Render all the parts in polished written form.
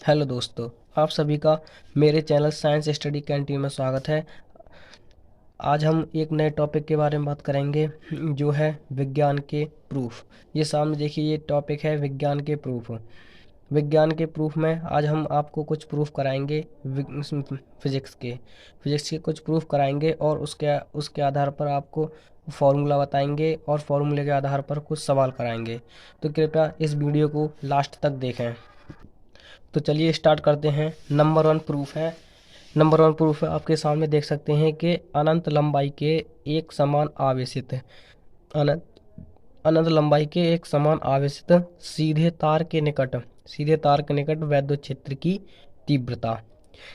Hello दोस्तों, आप सभी का मेरे चैनल साइंस स्टडी कैंटीन में स्वागत है। आज हम एक नए टॉपिक के बारे में बात करेंगे जो है विज्ञान के प्रूफ। ये सामने देखिए, ये टॉपिक है विज्ञान के प्रूफ। विज्ञान के प्रूफ में आज हम आपको कुछ प्रूफ कराएंगे फिजिक्स के कुछ प्रूफ कराएंगे और उसके उसके आधार पर आपको फॉर्मूला बताएंगे और फॉर्मूले के आधार पर कुछ सवाल कराएंगे। तो कृपया इस वीडियो को लास्ट तक देखें। तो चलिए स्टार्ट करते हैं। नंबर वन प्रूफ है, आपके सामने देख सकते हैं कि अनंत लंबाई के एक समान आवेशित अनंत अनंत लंबाई के एक समान आवेशित सीधे तार के निकट वैद्युत क्षेत्र की तीव्रता।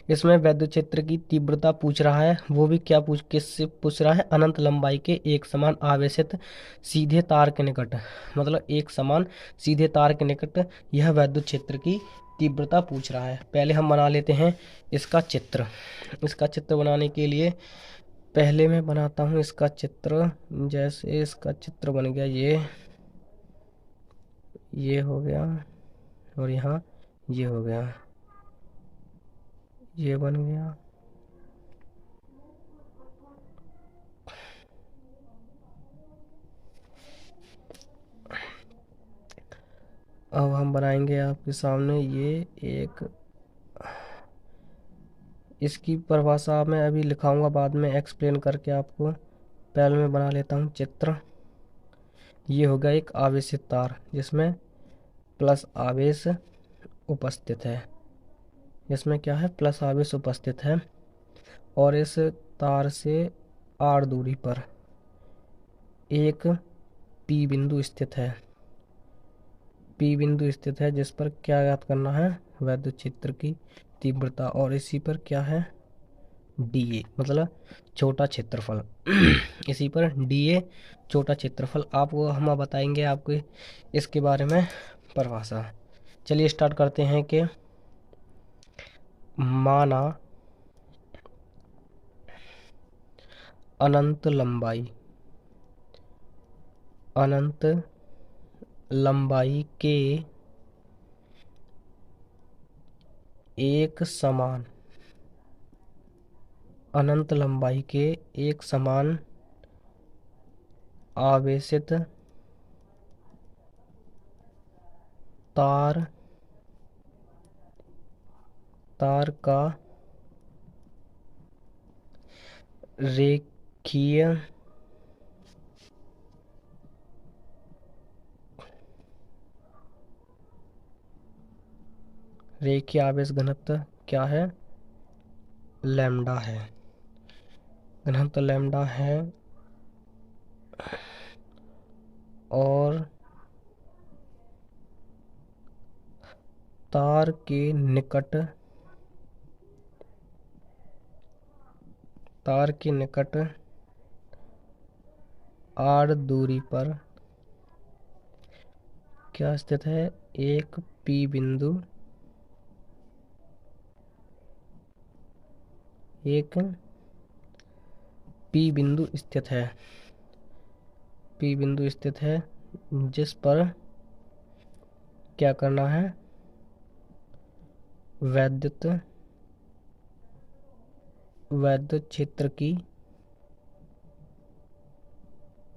इसमें वैद्युत क्षेत्र की तीव्रता पूछ रहा है, वो भी किससे पूछ रहा है? अनंत लंबाई के एक समान आवेशित सीधे तार के निकट, मतलब एक समान सीधे तार के निकट यह वैद्युत क्षेत्र की तीव्रता पूछ रहा है। पहले हम बना लेते हैं इसका चित्र। इसका चित्र बनाने के लिए पहले मैं बनाता हूँ इसका चित्र। जैसे इसका चित्र बन गया, ये हो गया और यहाँ ये हो गया, ये बन गया। अब हम बनाएंगे आपके सामने ये एक, इसकी परिभाषा मैं अभी लिखाऊंगा, बाद में एक्सप्लेन करके आपको। पहले मैं बना लेता हूँ चित्र। ये होगा एक आवेशित तार जिसमें प्लस आवेश उपस्थित है। इसमें क्या है? प्लस आवेश उपस्थित है। और इस तार से आर दूरी पर एक पी बिंदु स्थित है। पी बिंदु स्थित है जिस पर क्या ज्ञात करना है? वैद्युत क्षेत्र की तीव्रता। और इसी पर क्या है? डी ए, मतलब छोटा क्षेत्रफल। इसी पर डी ए छोटा क्षेत्रफल। आपको हम बताएंगे आपको इसके बारे में परिभाषा। चलिए स्टार्ट करते हैं कि माना अनंत लंबाई के एक समान अनंत लंबाई के एक समान आवेशित तार का रेखीय आवेश घनत्व क्या है? लैम्डा है। घनत्व लैम्डा है। और तार के निकट आर दूरी पर क्या स्थित है? एक पी बिंदु स्थित है। पी बिंदु स्थित है जिस पर क्या करना है? वैद्युत क्षेत्र की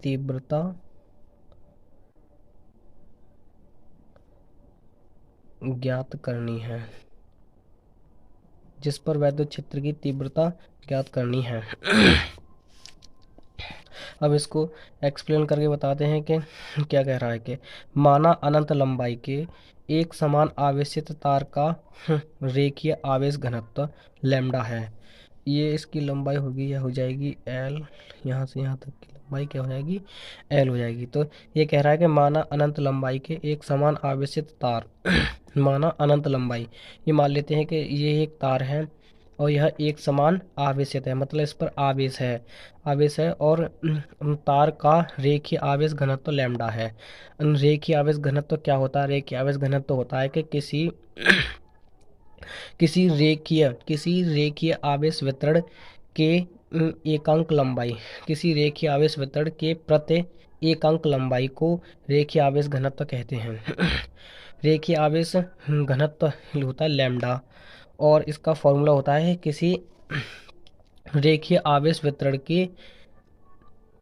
तीव्रता ज्ञात करनी है। जिस पर वैद्युत क्षेत्र की तीव्रता ज्ञात करनी है। अब इसको एक्सप्लेन करके बताते हैं कि क्या कह रहा है कि माना अनंत लंबाई के एक समान आवेशित तार का रेखीय आवेश घनत्व लैम्डा है। ये इसकी लंबाई होगी, यह हो जाएगी एल। यहाँ से यहाँ तक की लंबाई क्या हो जाएगी? एल हो जाएगी। तो ये कह रहा है कि माना अनंत लंबाई के एक समान आवेशित तार माना अनंत लंबाई, ये मान लेते हैं कि ये एक तार है और यह एक समान आवेशित है, मतलब इस पर आवेश है और तार का रेखीय आवेश घनत्व लैम्डा है। रेखीय आवेश घनत्व क्या होता है? रेखीय आवेश घनत्व होता है कि किसी रेखीय आवेश वितरण के एकांक लंबाई किसी रेखीय आवेश वितरण के प्रति एकांक लंबाई को रेखीय आवेश घनत्व कहते हैं। रेखीय आवेश घनत्व होता है लैम्डा, और इसका फॉर्मूला होता है रेखीय आवेश वितरण की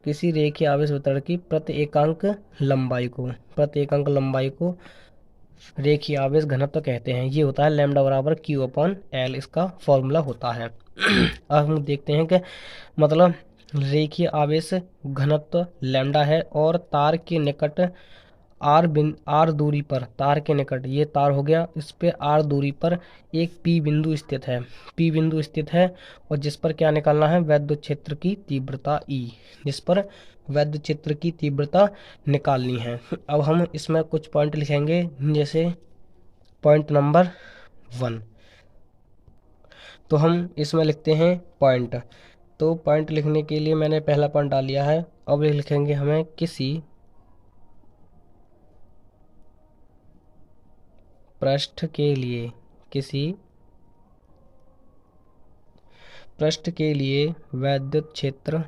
किसी रेखीय आवेश वितरण की प्रति एकांक लंबाई को रेखीय आवेश घनत्व कहते हैं। ये होता है लैम्डा बराबर क्यू अपॉन एल, इसका फॉर्मूला होता है। अब हम देखते हैं कि मतलब रेखीय आवेश घनत्व लैम्डा है और तार के निकट आर दूरी पर, तार के निकट, ये तार हो गया, इस पे आर दूरी पर एक पी बिंदु स्थित है। पी बिंदु स्थित है और जिस पर क्या निकालना है, वैद्युत क्षेत्र की तीव्रता ई, जिस पर वैद्युत क्षेत्र की तीव्रता निकालनी है। अब हम इसमें कुछ पॉइंट लिखेंगे, जैसे पॉइंट नंबर 1। तो हम इसमें लिखते हैं पॉइंट। तो पॉइंट लिखने के लिए मैंने पहला पॉइंट डाल लिया है। अब लिखेंगे हमें किसी पृष्ठ के लिए, किसी पृष्ठ के लिए वैद्युत क्षेत्र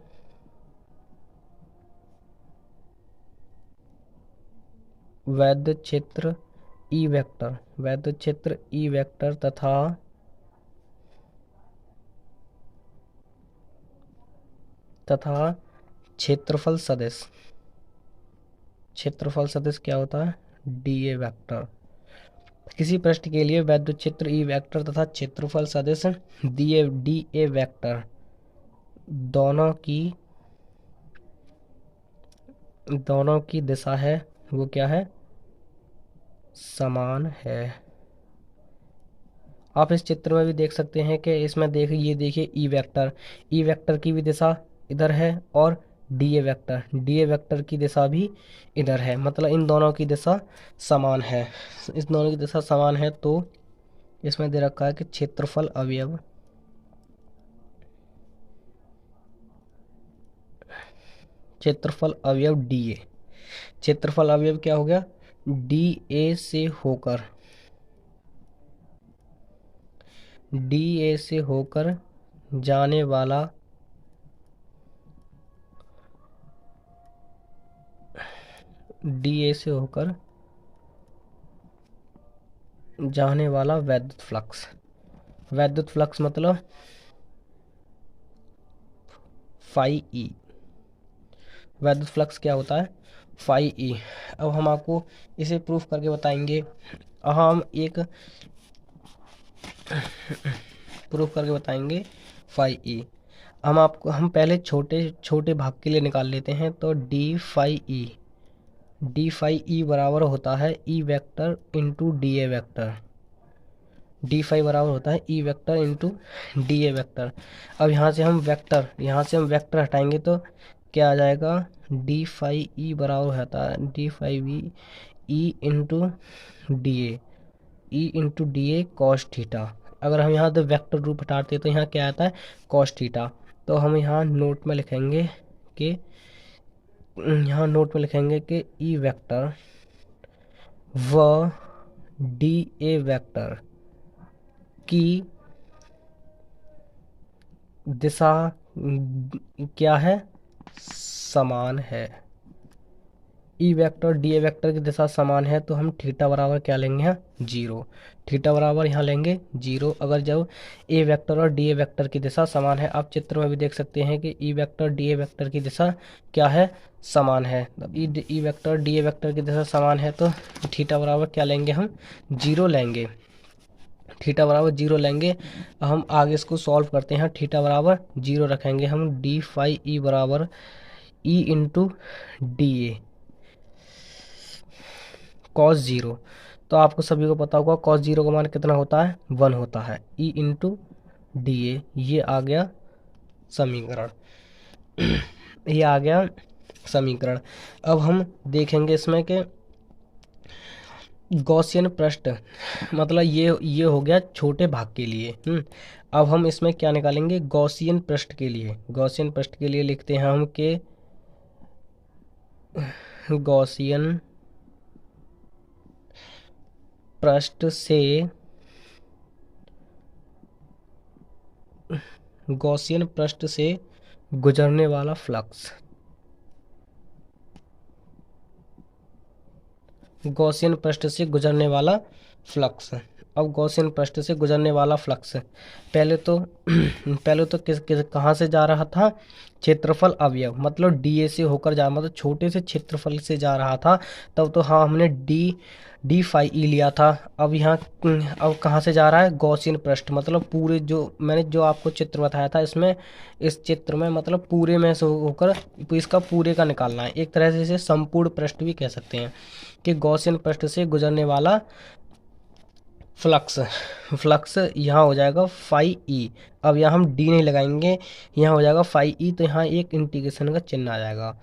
ई वेक्टर, वैद्युत क्षेत्र ई वेक्टर तथा क्षेत्रफल सदिश, क्षेत्रफल सदिश क्या होता है, डी ए वेक्टर। किसी पृष्ठ के लिए वैद्युत क्षेत्र ई वेक्टर तथा क्षेत्रफल सदिश डी ए वेक्टर दोनों की दिशा है, वो क्या है, समान है। आप इस चित्र में भी देख सकते हैं कि इसमें देखिए, ये देखिए ई वेक्टर की भी दिशा इधर है और डी ए वेक्टर की दिशा भी इधर है, मतलब इन दोनों की दिशा समान है। इस दोनों की दिशा समान है, तो इसमें दे रखा है कि क्षेत्रफल अवयव डी ए, क्षेत्रफल अवयव क्या हो गया, डी ए से होकर जाने वाला वैद्युत फ्लक्स मतलब फाई ई। वैद्युत फ्लक्स क्या होता है, फाई ई। अब हम आपको इसे प्रूफ करके बताएंगे। हम एक प्रूफ करके बताएंगे फाई ई। हम पहले छोटे छोटे भाग के लिए निकाल लेते हैं। तो डी फाई ई बराबर होता है E vector into D A vector. D phi बराबर होता है E vector into D A vector. अब यहाँ से हम वेक्टर हटाएंगे तो क्या आ जाएगा, डी फाई ई बराबर होता है D phi V E into D A cos theta. अगर हम यहाँ तो वेक्टर रूप हटाते तो यहाँ क्या आता है, कॉस थीटा। तो हम यहाँ नोट में लिखेंगे कि ई वेक्टर व डी ए वेक्टर की दिशा क्या है, समान है। E vector D A vector की दिशा समान है, तो हम थीटा बराबर क्या लेंगे, यहाँ 0। थीटा बराबर यहाँ लेंगे 0, अगर जब ए वेक्टर और डी ए वेक्टर की दिशा समान है। आप चित्र में भी देख सकते हैं कि E vector D A vector की दिशा क्या है, समान है। अब E vector D A vector की दिशा समान है, तो थीटा बराबर क्या लेंगे, हम 0 लेंगे। थीटा बराबर 0 लेंगे। हम आगे इसको सॉल्व करते हैं। थीटा बराबर 0 रखेंगे हम, डी फाई ई बराबर ई इंटू डी ए कॉस 0। तो आपको सभी को पता होगा कॉस 0 का मान कितना होता है, 1 होता है। ई इंटू डी ए, ये आ गया समीकरण। ये आ गया समीकरण। अब हम देखेंगे इसमें कि गॉसियन पृष्ठ, मतलब ये हो गया छोटे भाग के लिए। अब हम इसमें क्या निकालेंगे, गॉसियन पृष्ठ के लिए लिखते हैं हम कि गॉसियन पृष्ठ से गुजरने वाला फ्लक्स गॉसियन पृष्ठ से गुजरने वाला फ्लक्स। अब गॉसियन पृष्ठ से गुजरने वाला फ्लक्स पहले तो पहले तो किस किस कहाँ से जा रहा था, क्षेत्रफल अवयव मतलब डीए से होकर जा, मतलब छोटे से क्षेत्रफल से जा रहा था। तब तो हाँ हमने डी फाई ई लिया था। अब यहाँ अब कहाँ से जा रहा है, गॉसियन पृष्ठ मतलब पूरे, जो मैंने जो आपको चित्र बताया था इसमें, इस चित्र में मतलब पूरे में से होकर इसका पूरे का निकालना है। एक तरह से इसे संपूर्ण पृष्ठ भी कह सकते हैं कि गॉसियन पृष्ठ से गुजरने वाला फ्लक्स यहाँ हो जाएगा फाई ई। अब यहाँ हम डी नहीं लगाएंगे, यहाँ हो जाएगा फाई ई, तो यहाँ एक इंटीग्रेशन का चिन्ह आ जाएगा।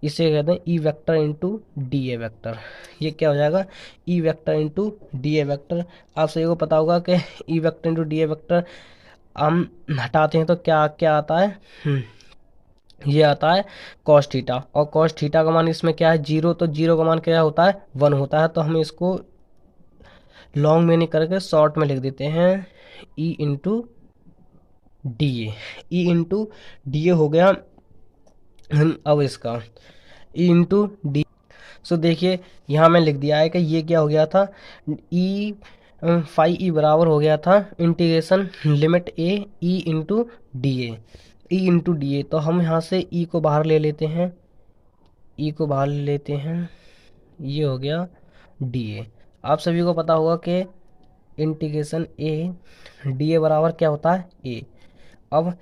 इसे कहते हैं ई vector into D A vector. ये क्या हो जाएगा, ई vector into D A vector. आप सभी को पता होगा कि ई vector into D A vector हम हटाते हैं तो क्या क्या आता है, ये आता है कॉस थीटा। और कॉस थीटा का मान इसमें क्या है, जीरो, तो जीरो का मान क्या होता है, 1 होता है। तो हम इसको लॉन्ग में नहीं करके शॉर्ट में लिख देते हैं, ई इंटू डी ए। ई इंटू डी ए हो गया। अब इसका ई इंटू डी, सो देखिए यहाँ मैं लिख दिया है कि ये क्या हो गया था, ई फाई ई बराबर हो गया था इंटीग्रेशन लिमिट ए ई इंटू डी ए, ई इंटू डी ए। तो हम यहाँ से ई को बाहर ले लेते हैं, ई को बाहर ले लेते हैं, ये हो गया डी ए। आप सभी को पता होगा कि इंटीग्रेशन ए डी ए बराबर क्या होता है, ए। अब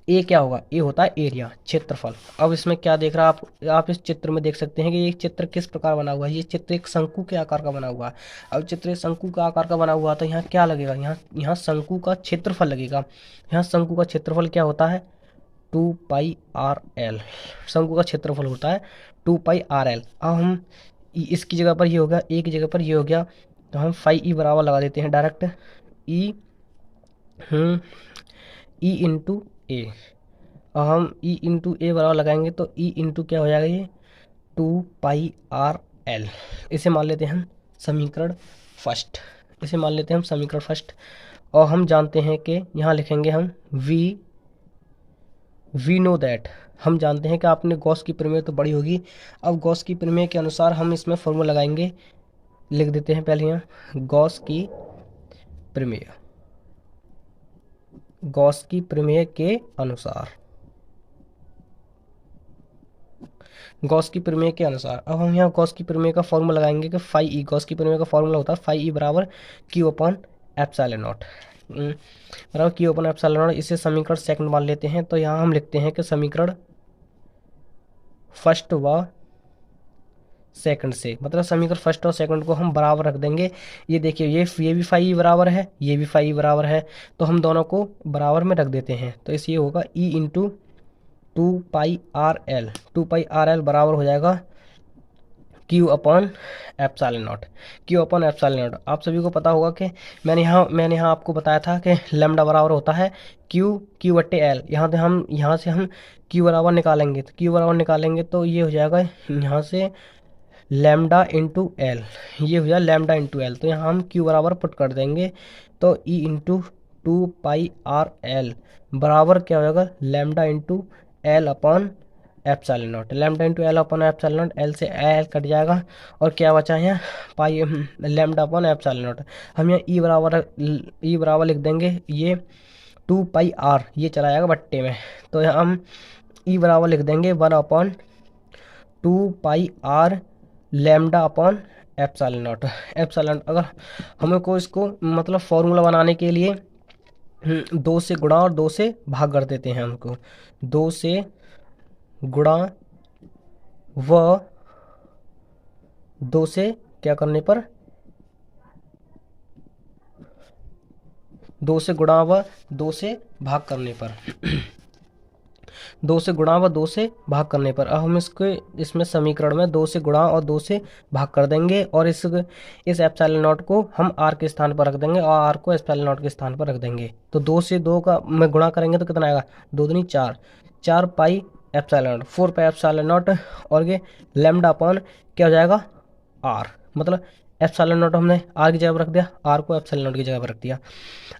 ए क्या होगा, ए होता है एरिया, क्षेत्रफल। अब इसमें क्या देख रहा है आप इस चित्र में देख सकते हैं कि ये चित्र किस प्रकार बना हुआ है। ये चित्र एक शंकु के आकार का बना हुआ है। अब चित्र एक शंकु का आकार का बना हुआ, तो यहाँ क्या लगेगा, यहाँ शंकु का क्षेत्रफल लगेगा। यहाँ शंकु का क्षेत्रफल क्या होता है, 2πr_l। शंकु का क्षेत्रफल होता है 2πr_l। अब हम इसकी जगह पर ये हो गया, एक जगह पर ये हो गया, तो हम फाई ई बराबर लगा देते हैं डायरेक्ट, ई ई इंटू ए। और हम ई इंटू ए बराबर लगाएंगे तो ई इंटू क्या हो जाएगा, ये 2πr_l। इसे मान लेते हैं हम समीकरण फर्स्ट, इसे मान लेते हैं हम समीकरण फर्स्ट। और हम जानते हैं कि यहाँ लिखेंगे हम वी नो दैट, हम जानते हैं कि आपने गॉस की प्रमेय तो पढ़ी होगी। अब गॉस की प्रमेय के अनुसार हम इसमें फॉर्मूला लगाएंगे, लिख देते हैं पहले यहाँ गॉस की प्रमेय। गॉस की प्रमेय के अनुसार, गॉस की प्रमेय के अनुसार अब हम यहाँ गॉस की प्रमेय का फॉर्मूला लगाएंगे कि फाई ई, गॉस की प्रमेय का फॉर्मूला होता है फाई ई बराबर क्यू अपॉन एप्सिलॉन नॉट, बराबर क्यू अपॉन एप्सिलॉन नॉट। इसे समीकरण सेकंड मान लेते हैं। तो यहाँ हम लिखते हैं कि समीकरण फर्स्ट व सेकंड से, मतलब समीकरण फर्स्ट और सेकंड को हम बराबर रख देंगे। ये देखिए ये भी फाई बराबर है, ये भी फाई बराबर है, तो हम दोनों को बराबर में रख देते हैं। तो इस ये होगा ई इंटू 2πr_l, 2πr_l बराबर हो जाएगा Q upon epsilon not, Q upon epsilon not. आप सभी को पता होगा कि मैंने यहाँ आपको बताया था कि लैम्डा बराबर होता है क्यू बट्टे एल। यहाँ से हम क्यू बराबर निकालेंगे, तो क्यू बराबर निकालेंगे तो ये हो जाएगा यहाँ से लैम्डा इंटू एल, ये हो जाएगा लैम्डा इंटू एल। तो यहाँ हम क्यू बराबर पुट कर देंगे, तो ई इंटू 2πr_l बराबर क्या हो जाएगा, lambda into L upon epsilon not. Lambda into L upon epsilon not, L से एल कट जाएगा और क्या बचा है यहाँ पाई लैम्डा अपॉन एप्सिलॉन नॉट। हम यहाँ ई बराबर लिख देंगे, ये 2πr ये चला जाएगा बट्टे में, तो यहाँ हम ई बराबर लिख देंगे 1 upon 2πr lambda upon epsilon not. Epsilon अगर हमें को इसको मतलब फॉर्मूला बनाने के लिए 2 से गुणा और 2 से भाग कर देते हैं। हमको 2 से गुणा व 2 से क्या करने पर, 2 से गुणा व 2 से भाग करने पर 2 से गुणा व 2 से भाग करने पर। अब हम इसमें समीकरण में 2 से गुणा और 2 से भाग कर देंगे और इस एप्सिलॉन नॉट को हम आर के स्थान पर रख देंगे और आर को एप्सिलॉन नॉट के स्थान पर रख देंगे। तो 2 से 2 का में गुणा करेंगे तो कितना आएगा, 2 दूनी 4, 4 pi epsilon not, 4 pi epsilon not, और ये लैम्डा अपॉन क्या हो जाएगा आर, मतलब एप्सिलॉन नॉट हमने आर की जगह पर रख दिया, आर को एप्सिलॉन नॉट की जगह पर रख दिया।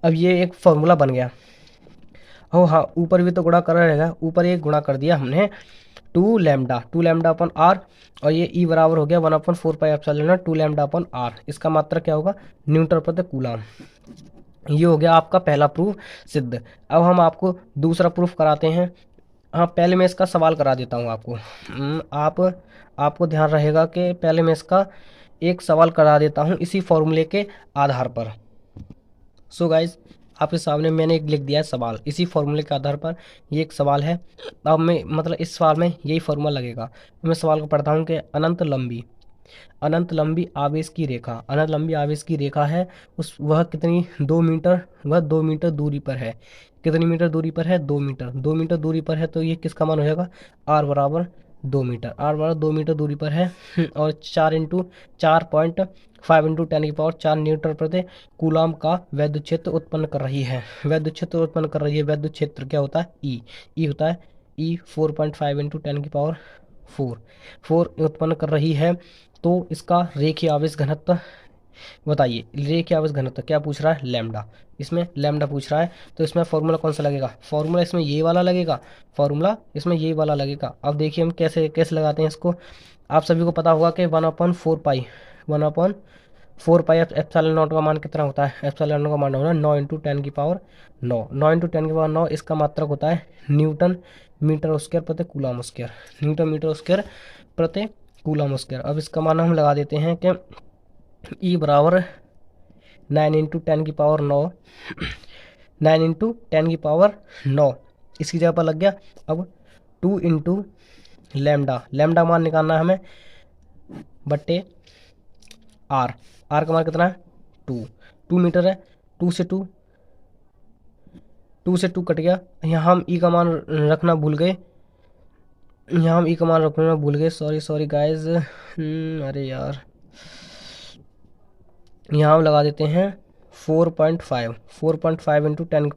अब ये एक फॉर्मूला बन गया। हो हाँ, ऊपर भी तो गुणा कर रहेगा, ऊपर एक गुणा कर दिया हमने, टू लैम्डा अपन आर, और ये ई बराबर हो गया 1/4πε0 2 लैम्डा अपन आर। इसका मात्रक क्या होगा, न्यूटन प्रति कूलम। ये हो गया आपका पहला प्रूफ सिद्ध। अब हम आपको दूसरा प्रूफ कराते हैं। हाँ, पहले मैं इसका सवाल करा देता हूँ आपको। आपको ध्यान रहेगा कि पहले मैं इसका एक सवाल करा देता हूँ इसी फॉर्मूले के आधार पर। सो गाइज, आपके सामने मैंने एक लिख दिया है सवाल, इसी फॉर्मूले के आधार पर ये एक सवाल है। अब मैं मतलब इस सवाल में यही फॉर्मूला लगेगा। मैं सवाल को पढ़ता हूँ कि अनंत लंबी आवेश की रेखा, अनंत लंबी आवेश की रेखा है, वह कितनी 2 मीटर, वह 2 मीटर दूरी पर है। कितनी मीटर दूरी पर है, 2 मीटर, 2 मीटर दूरी पर है। तो ये किसका मान हो जाएगा, आर बराबर 2 मीटर, आर बराबर 2 मीटर दूरी पर है। और 4 न्यूटन प्रति कूलम का वैद्युत क्षेत्र उत्पन्न कर रही है। वैद्युत क्षेत्र क्या होता है, ई होता है ई 4.5 × 10⁴ उत्पन्न कर रही है। तो इसका रेखीय आवेश घनत्व बताइए। रेखीय आवेश घनत्व क्या पूछ रहा है, लैम्डा। इसमें लैम्डा पूछ रहा है, तो इसमें फॉर्मूला कौन सा लगेगा, फॉर्मूला इसमें ये वाला लगेगा, फॉर्मूला इसमें ये वाला लगेगा। अब देखिए हम कैसे कैसे लगाते हैं इसको। आप सभी को पता होगा कि 1/4 एप्सिलॉन नॉट का मान कितना होता है, एप्सिलॉन नॉट का मान होता है 9 × 10⁹ 9 × 10⁹ इसका मात्रक होता है न्यूटन मीटर स्क्वायर प्रति coulomb square, newton metre square प्रति कूलम स्क्वायर। अब इसका मान हम लगा देते हैं कि ई बराबर 9 × 10⁹ 9 × 10⁹ इसकी जगह पर लग गया। अब 2 × लैम्डा मान निकालना है हमें बट्टे आर का मान कितना है 2 मीटर है। 2 से 2 कट गया। यहाँ हम ई का मान रखना भूल गए, सॉरी गाइज। अरे यार, यहाँ हम लगा देते हैं 4.5 × 10⁴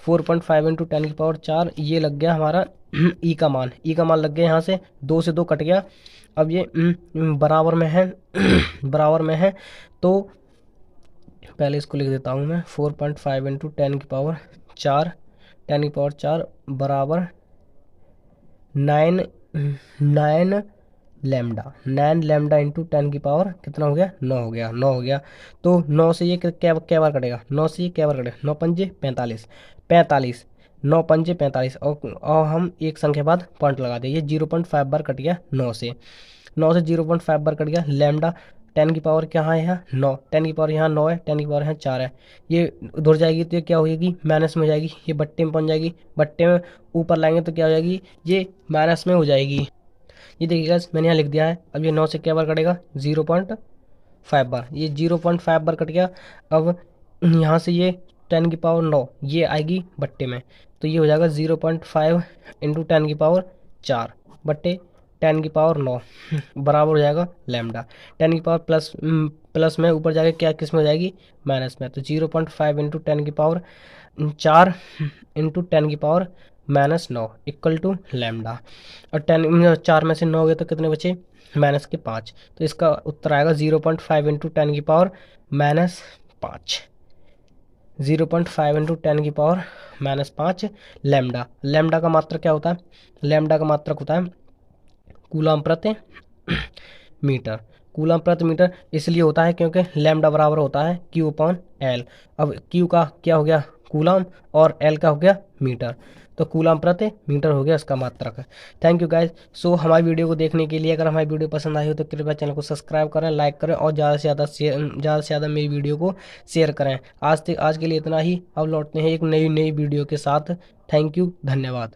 4.5 × 10⁴ ये लग गया हमारा ई का मान लग गया। यहाँ से 2 से 2 कट गया। अब ये बराबर में है बराबर में है, तो पहले इसको लिख देता हूँ मैं 4.5 × 10⁴ बराबर 9 लैम्डा × 10⁻, कितना हो गया, 9 हो गया। तो 9 से ये क्या बार कटेगा, 9 से ये क्या बार कटेगा, 9 पंजे 45, 9 पंजे 45, और हम एक संख्या बाद पॉइंट लगा दें। ये 0.5 बार कट गया 9 से 0.5 बार कट गया। लैम्डा 10⁻, क्या है यहाँ 9, 10⁻, यहाँ 9 है, 10⁻, यहाँ 4 है। ये उधर जाएगी तो ये क्या होगी, माइनस में हो जाएगी। ये बट्टे में बन जाएगी, बट्टे में ऊपर लाएंगे तो क्या हो जाएगी, ये माइनस में हो जाएगी। ये देखिएगा मैंने यहाँ लिख दिया है। अब ये 9 से क्या बार कटेगा, 0.5 बार। ये 0.5 बार कट गया। अब यहाँ से ये 10⁹ ये आएगी बट्टे में, तो ये हो जाएगा 0.5 × 10⁴ बट्टे 10⁹ बराबर हो जाएगा लैम्डा। 10⁹ प्लस में ऊपर जाके क्या किस में हो जाएगी, माइनस में। तो 0.5 × 10⁴ 4 × 10⁻⁻9 इक्वल टू लैम्डा। और 4 में से 9 गए तो कितने बचे, -5। तो इसका उत्तर आएगा 0.5 × 10⁻⁻5 0.5 × 10⁻⁻5 लैम्डा का मात्रक क्या होता है, लैम्डा का मात्रक होता है कूलम प्रति मीटर। कूलम प्रति मीटर इसलिए होता है क्योंकि लैम्डा बराबर होता है Q/L। अब Q का क्या हो गया, कूलम, और L का हो गया मीटर, तो कूलम प्रति मीटर हो गया इसका मात्रक। Thank you guys. सो हमारी वीडियो को देखने के लिए, अगर हमारी वीडियो पसंद आई हो तो कृपया चैनल को सब्सक्राइब करें, लाइक करें, और ज़्यादा से ज़्यादा मेरी वीडियो को शेयर करें। आज के लिए इतना ही। अब लौटते हैं एक नई वीडियो के साथ। थैंक यू, धन्यवाद।